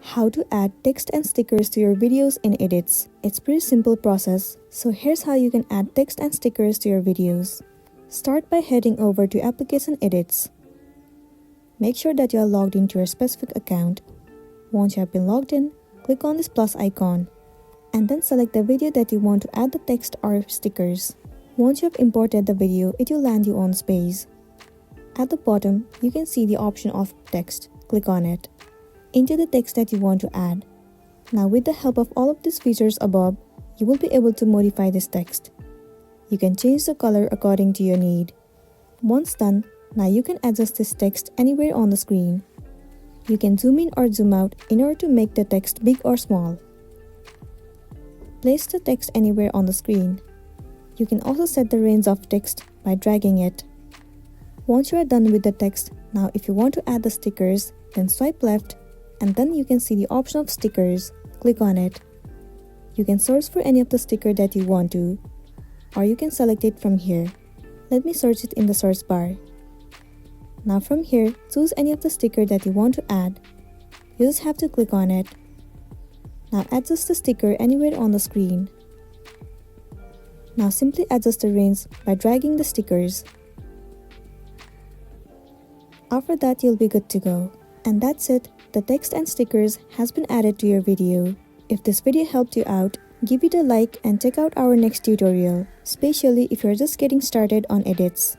How to add text and stickers to your videos in Edits. It's pretty simple process, so here's how you can add text and stickers to your videos. Start by heading over to Application Edits. Make sure that you are logged into your specific account. Once you have been logged in, click on this plus icon and then select the video that you want to add the text or stickers. Once you have imported the video, it will land you on this page. At the bottom, you can see the option of text. Click on it. Enter the text that you want to add. Now with the help of all of these features above, you will be able to modify this text. You can change the color according to your need. Once done, now you can adjust this text anywhere on the screen. You can zoom in or zoom out in order to make the text big or small. Place the text anywhere on the screen. You can also set the range of text by dragging it. Once you are done with the text, now if you want to add the stickers, then swipe left and then you can see the option of stickers. Click on it. You can search for any of the sticker that you want to, or you can select it from here. Let me search it in the search bar. Now from here, choose any of the sticker that you want to add. You just have to click on it. Now adjust the sticker anywhere on the screen. Now simply adjust the range by dragging the stickers. After that, you'll be good to go. And that's it. The text and stickers has been added to your video. If this video helped you out, give it a like and check out our next tutorial, especially if you're just getting started on edits.